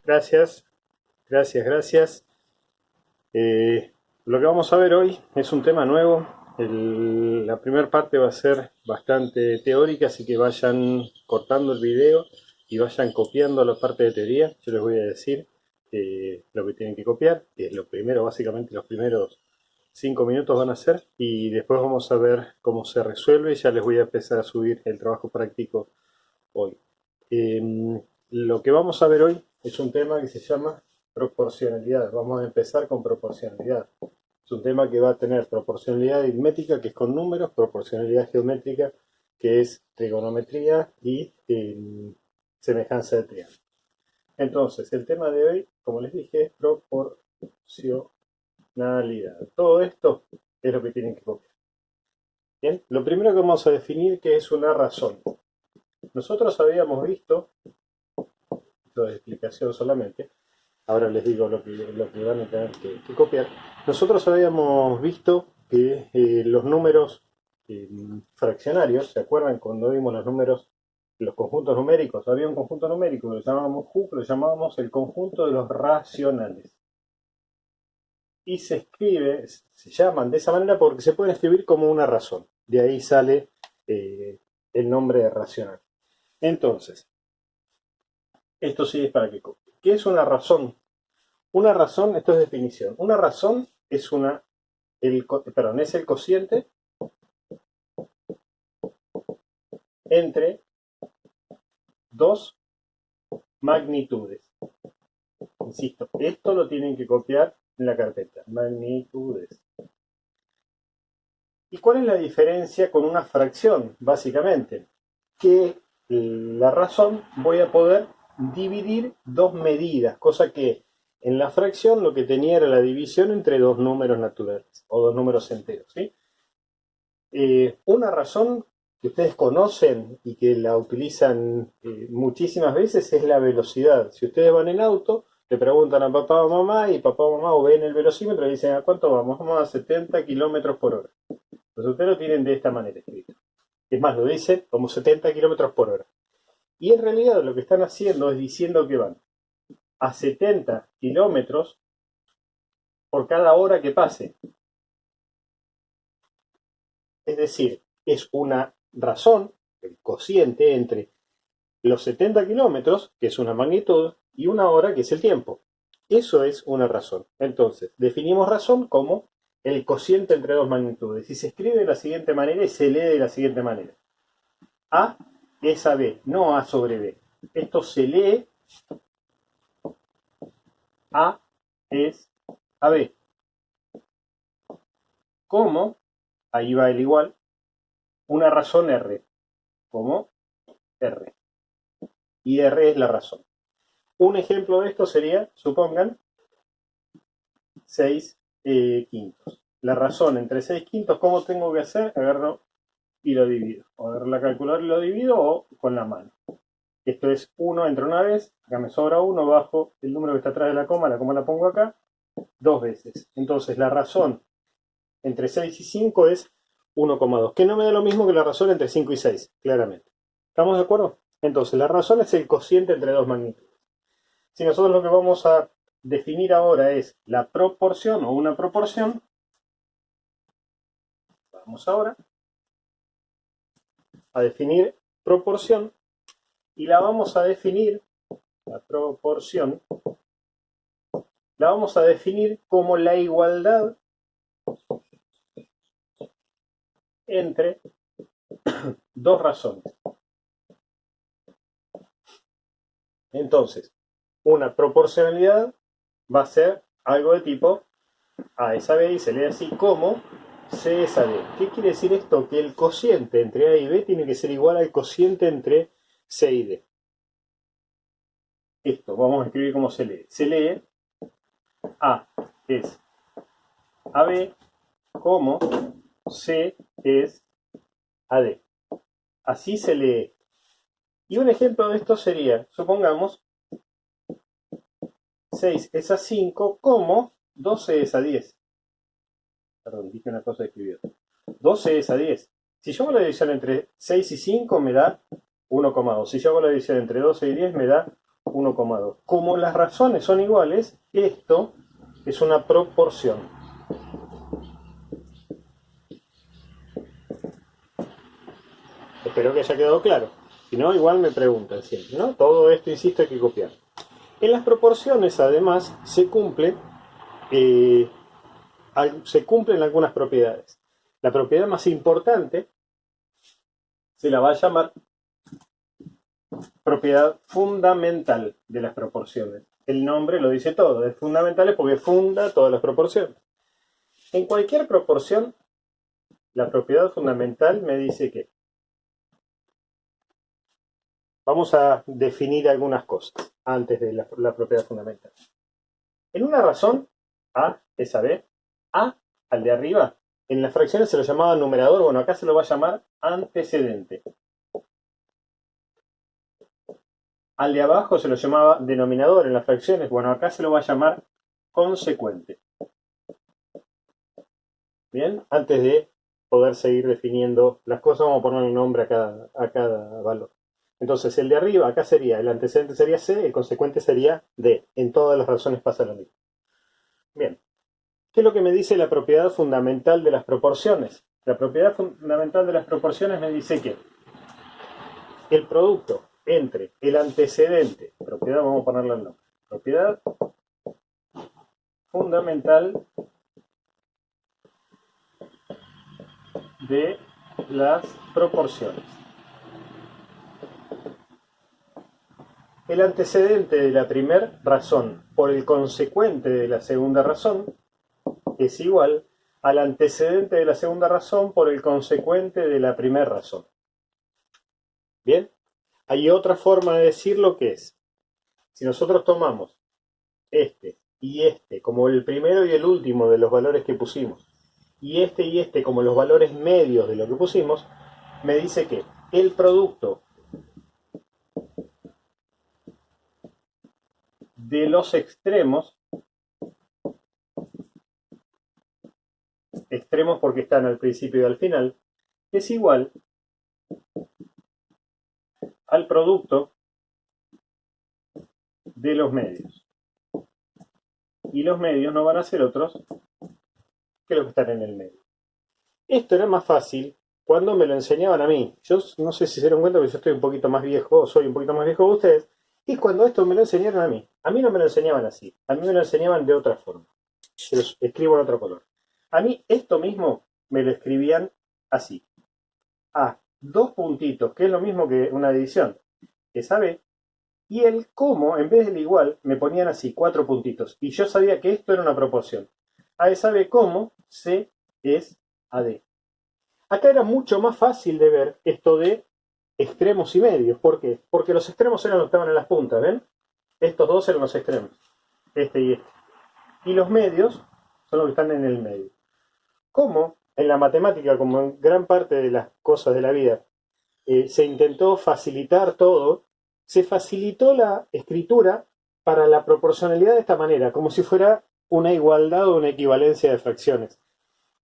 Gracias, gracias. Lo que vamos a ver hoy es un tema nuevo. La primera parte va a ser bastante teórica, así que vayan cortando el video y vayan copiando la parte de teoría. Yo les voy a decir lo que tienen que copiar, que es lo primero, básicamente los primeros 5 minutos van a ser, y después vamos a ver cómo se resuelve y ya les voy a empezar a subir el trabajo práctico hoy. Lo que vamos a ver hoy es un tema que se llama proporcionalidad. Vamos a empezar con proporcionalidad. Es un tema que va a tener proporcionalidad aritmética, que es con números, proporcionalidad geométrica, que es trigonometría y semejanza de triángulo. Entonces, el tema de hoy, como les dije, es proporcionalidad. Todo esto es lo que tienen que copiar. Bien, lo primero que vamos a definir que es una razón. Nosotros habíamos visto, esto de explicación solamente, ahora les digo lo que van a tener que copiar. Nosotros habíamos visto que los números fraccionarios, ¿se acuerdan cuando vimos los números, los conjuntos numéricos? Había un conjunto numérico que lo llamábamos Q, lo llamábamos el conjunto de los racionales. Y se llaman de esa manera porque se pueden escribir como una razón. De ahí sale el nombre de racional. Entonces, esto sí es para que copie. ¿Qué es una razón? Una razón, esto es definición. Una razón es es el cociente entre dos magnitudes. Insisto, esto lo tienen que copiar en la carpeta. Magnitudes. ¿Y cuál es la diferencia con una fracción? Básicamente, que la razón voy a poder dividir dos medidas, cosa que en la fracción lo que tenía era la división entre dos números naturales o dos números enteros. ¿Sí? Una razón que ustedes conocen y que la utilizan muchísimas veces es la velocidad. Si ustedes van en auto, le preguntan a papá o mamá y papá o mamá ven el velocímetro y dicen ¿a cuánto vamos? Vamos a 70 kilómetros por hora. Pues ustedes lo tienen de esta manera escrito. Es más, lo dice como 70 kilómetros por hora. Y en realidad lo que están haciendo es diciendo que van a 70 kilómetros por cada hora que pase. Es decir, es una razón, el cociente entre los 70 kilómetros, que es una magnitud, y una hora, que es el tiempo. Eso es una razón. Entonces, definimos razón como el cociente entre dos magnitudes. Y se escribe de la siguiente manera y se lee de la siguiente manera. A es a B, no A sobre B. Esto se lee A es a B. Como, ahí va el igual, una razón R, como R. Y R es la razón. Un ejemplo de esto sería, supongan, 6 quintos. La razón entre 6 quintos, ¿cómo tengo que hacer? Agarro y lo divido. O agarro la calculadora y lo divido o con la mano. Esto es 1, entra una vez, acá me sobra 1, bajo el número que está atrás de la coma la pongo acá, 2 veces. Entonces la razón entre 6 y 5 es 1,2, que no me da lo mismo que la razón entre 5 y 6, claramente. ¿Estamos de acuerdo? Entonces la razón es el cociente entre dos magnitudes. Si nosotros lo que vamos a definir ahora es la proporción o una proporción, vamos ahora a definir proporción y la vamos a definir, la proporción, la vamos a definir como la igualdad entre dos razones. Entonces, una proporcionalidad va a ser algo de tipo A es a B y se lee así como C es a D. ¿Qué quiere decir esto? Que el cociente entre A y B tiene que ser igual al cociente entre C y D. Esto, vamos a escribir cómo se lee. Se lee A es a B como C es a D. Así se lee. Y un ejemplo de esto sería, supongamos, 6 es a 5 como 12 es a 10. Perdón, dije una cosa y escribí otra. 12 es a 10. Si yo hago la división entre 6 y 5 me da 1,2. Si yo hago la división entre 12 y 10 me da 1,2. Como las razones son iguales, esto es una proporción. Espero que haya quedado claro. Si no, igual me preguntan siempre, ¿no? Todo esto, insisto, hay que copiar. En las proporciones, además, se cumplen algunas propiedades. La propiedad más importante se la va a llamar propiedad fundamental de las proporciones. El nombre lo dice todo, es fundamental porque funda todas las proporciones. En cualquier proporción, la propiedad fundamental me dice que vamos a definir algunas cosas antes de la propiedad fundamental. En una razón, A es a B, A al de arriba, en las fracciones se lo llamaba numerador, bueno, acá se lo va a llamar antecedente. Al de abajo se lo llamaba denominador en las fracciones, bueno, acá se lo va a llamar consecuente. Bien, antes de poder seguir definiendo las cosas, vamos a poner un nombre a cada valor. Entonces, el de arriba, acá sería, el antecedente sería C, el consecuente sería D. En todas las razones pasa lo mismo. Bien, ¿qué es lo que me dice la propiedad fundamental de las proporciones? La propiedad fundamental de las proporciones me dice que el producto entre el antecedente, propiedad, vamos a ponerle el nombre, propiedad fundamental de las proporciones. El antecedente de la primera razón por el consecuente de la segunda razón es igual al antecedente de la segunda razón por el consecuente de la primera razón. ¿Bien? Hay otra forma de decirlo que es, si nosotros tomamos este y este como el primero y el último de los valores que pusimos, y este como los valores medios de lo que pusimos, me dice que el producto de los extremos porque están al principio y al final, es igual al producto de los medios. Y los medios no van a ser otros que los que están en el medio. Esto era más fácil cuando me lo enseñaban a mí. Yo no sé si se dieron cuenta, pero yo estoy un poquito más viejo, o soy un poquito más viejo que ustedes, y cuando esto me lo enseñaron a mí no me lo enseñaban así, a mí me lo enseñaban de otra forma. Se los escribo en otro color. A mí esto mismo me lo escribían así. A, dos puntitos, que es lo mismo que una división, que sabe, y el cómo, en vez del igual, me ponían así, 4 puntitos. Y yo sabía que esto era una proporción. A es sabe cómo, C es a D. Acá era mucho más fácil de ver esto de extremos y medios. ¿Por qué? Porque los extremos eran los que estaban en las puntas, ¿ven? Estos dos eran los extremos, este y este. Y los medios son los que están en el medio. ¿Cómo? En la matemática, como en gran parte de las cosas de la vida, se intentó facilitar todo, se facilitó la escritura para la proporcionalidad de esta manera, como si fuera una igualdad o una equivalencia de fracciones.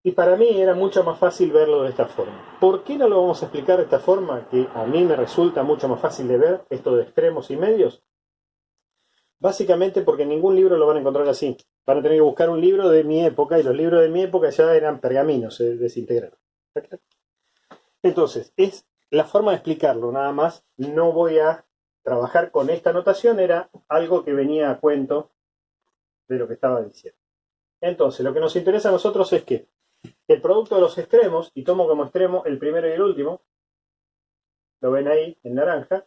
Y para mí era mucho más fácil verlo de esta forma. ¿Por qué no lo vamos a explicar de esta forma? Que a mí me resulta mucho más fácil de ver esto de extremos y medios. Básicamente porque en ningún libro lo van a encontrar así. Van a tener que buscar un libro de mi época, y los libros de mi época ya eran pergaminos, se desintegraron. Entonces, es la forma de explicarlo, nada más. No voy a trabajar con esta notación, era algo que venía a cuento de lo que estaba diciendo. Entonces, lo que nos interesa a nosotros es que el producto de los extremos, y tomo como extremo el primero y el último, lo ven ahí en naranja,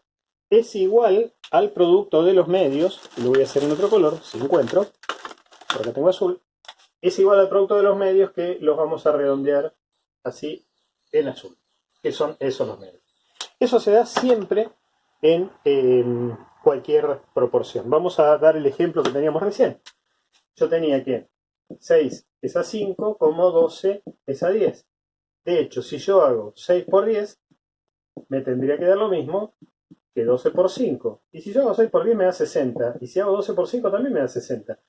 es igual al producto de los medios, y lo voy a hacer en otro color, si encuentro, por acá tengo azul, es igual al producto de los medios, que los vamos a redondear así en azul, que son esos los medios. Eso se da siempre en cualquier proporción. Vamos a dar el ejemplo que teníamos recién. Yo tenía que 6 es a 5, como 12 es a 10. De hecho, si yo hago 6 por 10, me tendría que dar lo mismo que 12 por 5. Y si yo hago 6 por 10 me da 60. Y si hago 12 por 5 también me da 60.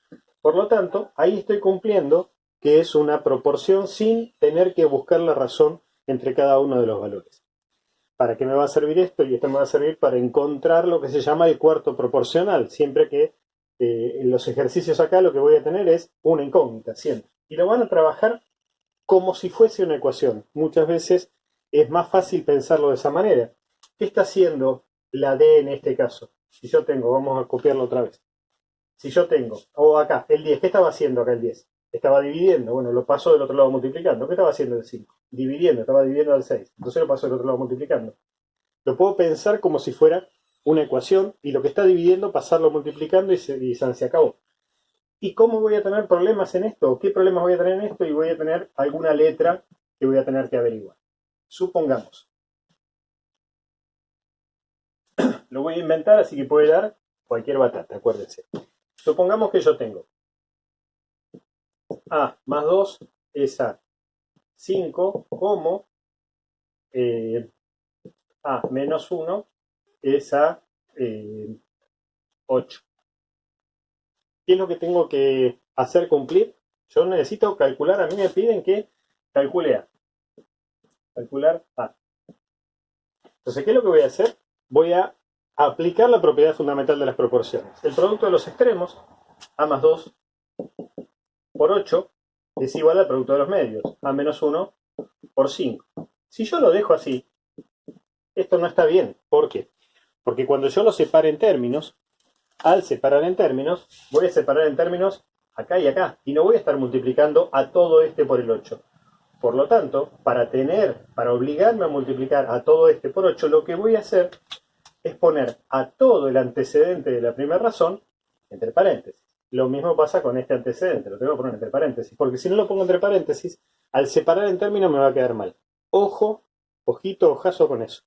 Por lo tanto, ahí estoy cumpliendo que es una proporción sin tener que buscar la razón entre cada uno de los valores. ¿Para qué me va a servir esto? Y esto me va a servir para encontrar lo que se llama el cuarto proporcional. Siempre que en los ejercicios acá lo que voy a tener es una incógnita, siempre. Y lo van a trabajar como si fuese una ecuación. Muchas veces es más fácil pensarlo de esa manera. ¿Qué está haciendo la D en este caso? Si yo tengo, vamos a copiarlo otra vez. Si yo tengo, o acá, el 10, ¿qué estaba haciendo acá el 10? Estaba dividiendo, bueno, lo paso del otro lado multiplicando. ¿Qué estaba haciendo el 5? Dividiendo, estaba dividiendo al 6. Entonces lo paso del otro lado multiplicando. Lo puedo pensar como si fuera una ecuación y lo que está dividiendo pasarlo multiplicando y se acabó. ¿Y cómo voy a tener problemas en esto? ¿Qué problemas voy a tener en esto? Y voy a tener alguna letra que voy a tener que averiguar. Supongamos. Lo voy a inventar, así que puede dar cualquier batata, acuérdense. Supongamos que yo tengo A más 2 es A 5 como A menos 1 es A 8. ¿Qué es lo que tengo que hacer cumplir? Yo necesito calcular, a mí me piden que calcule A. Calcular A. Entonces, ¿qué es lo que voy a hacer? Voy a aplicar la propiedad fundamental de las proporciones. El producto de los extremos, A más 2 por 8, es igual al producto de los medios, A menos 1 por 5. Si yo lo dejo así, esto no está bien. ¿Por qué? Porque cuando yo lo separe en términos, al separar en términos, voy a separar en términos acá y acá, y no voy a estar multiplicando a todo este por el 8. Por lo tanto, para obligarme a multiplicar a todo este por 8, lo que voy a hacer es poner a todo el antecedente de la primera razón entre paréntesis. Lo mismo pasa con este antecedente, lo tengo que poner entre paréntesis, porque si no lo pongo entre paréntesis, al separar en términos me va a quedar mal. Ojo, ojito, ojazo con eso.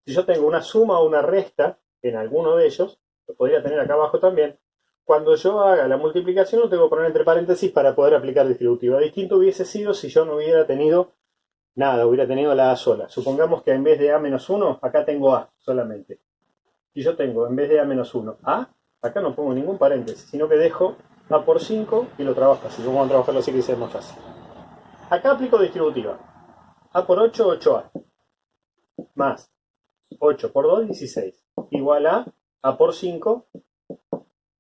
Si yo tengo una suma o una resta en alguno de ellos, lo podría tener acá abajo también, cuando yo haga la multiplicación lo tengo que poner entre paréntesis para poder aplicar distributiva. Distinto hubiese sido si yo no hubiera tenido nada, hubiera tenido la A sola. Supongamos que en vez de A menos 1, acá tengo A solamente. Y yo tengo, en vez de A menos 1, A, acá no pongo ningún paréntesis, sino que dejo A por 5 y lo trabajo así. Vamos a trabajarlo así que sea más fácil. Acá aplico distributiva. A por 8, 8A. Más 8 por 2, 16. Igual A por 5.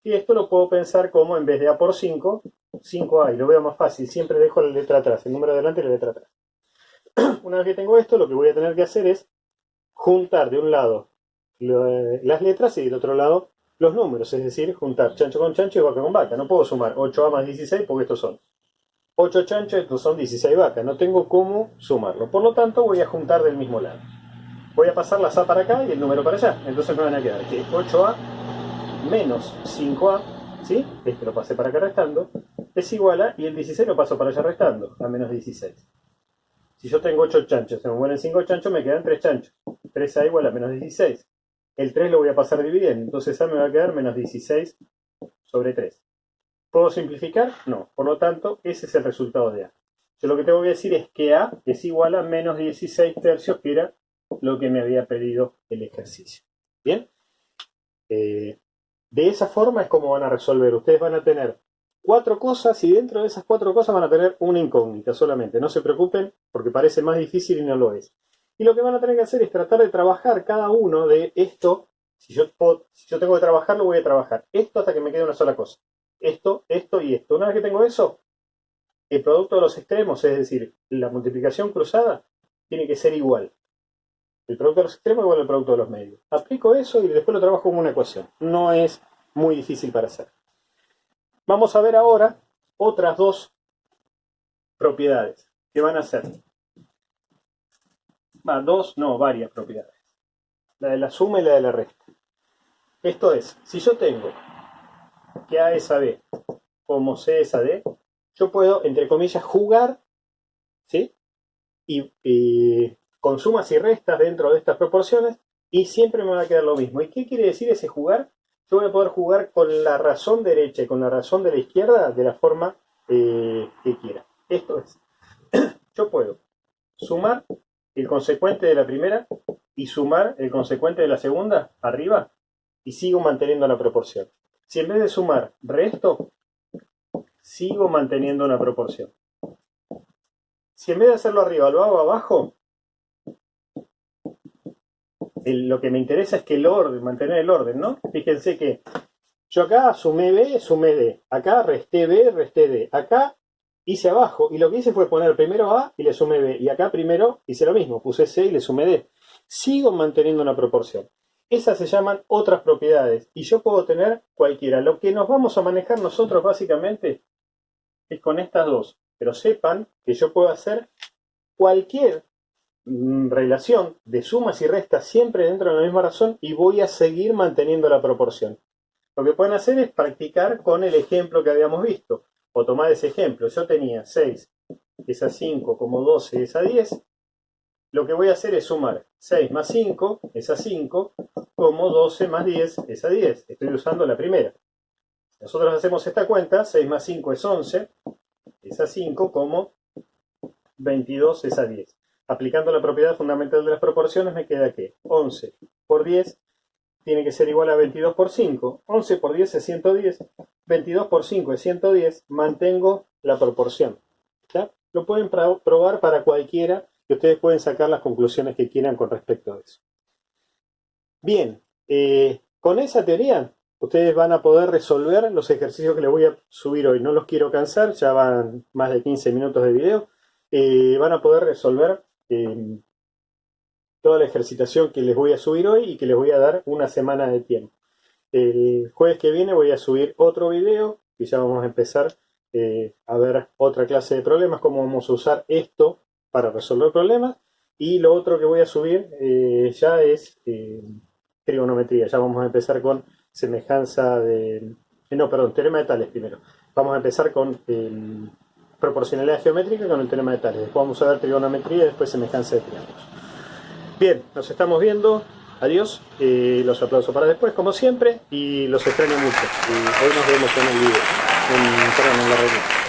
Y esto lo puedo pensar como, en vez de A por 5, 5A. Y lo veo más fácil. Siempre dejo la letra atrás, el número adelante y la letra atrás. Una vez que tengo esto, lo que voy a tener que hacer es juntar de un lado las letras y del otro lado los números, es decir, juntar chancho con chancho y vaca con vaca. No puedo sumar 8A más 16 porque estos son 8 chanchos, estos son 16 vacas. No tengo cómo sumarlo. Por lo tanto, voy a juntar del mismo lado. Voy a pasar las A para acá y el número para allá. Entonces me van a quedar que 8A menos 5A, ¿sí? Este lo pasé para acá restando, es igual a, y el 16 lo paso para allá restando, a menos 16. Si yo tengo 8 chanchos, se me mueren 5 chanchos, me quedan 3 chanchos. 3A igual a menos 16. El 3 lo voy a pasar dividiendo, entonces A me va a quedar menos 16 sobre 3. ¿Puedo simplificar? No. Por lo tanto, ese es el resultado de A. Yo lo que tengo que decir es que A es igual a menos 16 tercios, que era lo que me había pedido el ejercicio. ¿Bien? De esa forma es como van a resolver. Ustedes van a tener 4 cosas y dentro de esas 4 cosas van a tener una incógnita solamente. No se preocupen porque parece más difícil y no lo es. Y lo que van a tener que hacer es tratar de trabajar cada uno de esto. Si yo tengo que trabajarlo, voy a trabajar esto hasta que me quede una sola cosa. Esto, esto y esto. Una vez que tengo eso, el producto de los extremos, es decir, la multiplicación cruzada, tiene que ser igual. El producto de los extremos igual al producto de los medios. Aplico eso y después lo trabajo como una ecuación. No es muy difícil para hacer. Vamos a ver ahora otras dos propiedades que van a ser. Varias propiedades. La de la suma y la de la resta. Esto es, si yo tengo que A es a B como C es a D, yo puedo, entre comillas, jugar, ¿sí? Y con sumas y restas dentro de estas proporciones y siempre me va a quedar lo mismo. ¿Y qué quiere decir ese jugar? Yo voy a poder jugar con la razón derecha y con la razón de la izquierda de la forma que quiera. Esto es, yo puedo sumar el consecuente de la primera y sumar el consecuente de la segunda arriba y sigo manteniendo la proporción. Si en vez de sumar resto, sigo manteniendo una proporción. Si en vez de hacerlo arriba lo hago abajo, lo que me interesa es que el orden, mantener el orden, ¿no? Fíjense que yo acá sumé B, sumé D, acá resté B, resté D, acá hice abajo, y lo que hice fue poner primero A y le sumé B, y acá primero hice lo mismo, puse C y le sumé D. Sigo manteniendo una proporción. Esas se llaman otras propiedades, y yo puedo tener cualquiera. Lo que nos vamos a manejar nosotros básicamente es con estas dos, pero sepan que yo puedo hacer cualquier relación de sumas y restas siempre dentro de la misma razón y voy a seguir manteniendo la proporción. Lo que pueden hacer es practicar con el ejemplo que habíamos visto, o tomar ese ejemplo. Yo tenía 6 es a 5 como 12 es a 10. Lo que voy a hacer es sumar 6 más 5 es a 5 como 12 más 10 es a 10. Estoy usando la primera. Nosotros hacemos esta cuenta, 6 más 5 es 11, es a 5 como 22 es a 10. Aplicando la propiedad fundamental de las proporciones me queda que 11 por 10 tiene que ser igual a 22 por 5. 11 por 10 es 110. 22 por 5 es 110. Mantengo la proporción. ¿Ya? Lo pueden probar para cualquiera y ustedes pueden sacar las conclusiones que quieran con respecto a eso. Bien, con esa teoría ustedes van a poder resolver los ejercicios que les voy a subir hoy. No los quiero cansar, ya van más de 15 minutos de video. Van a poder resolver toda la ejercitación que les voy a subir hoy y que les voy a dar una semana de tiempo. El jueves que viene voy a subir otro video y ya vamos a empezar a ver otra clase de problemas, cómo vamos a usar esto para resolver problemas. Y lo otro que voy a subir ya es trigonometría. Ya vamos a empezar con semejanza de... teorema de Tales primero. Vamos a empezar con proporcionalidad geométrica con el teorema de Tales. Después vamos a ver trigonometría y después semejanza de triángulos. Bien, nos estamos viendo. Adiós. Los aplauso para después, como siempre. Y los extraño mucho. Hoy nos vemos en el video. En la reunión.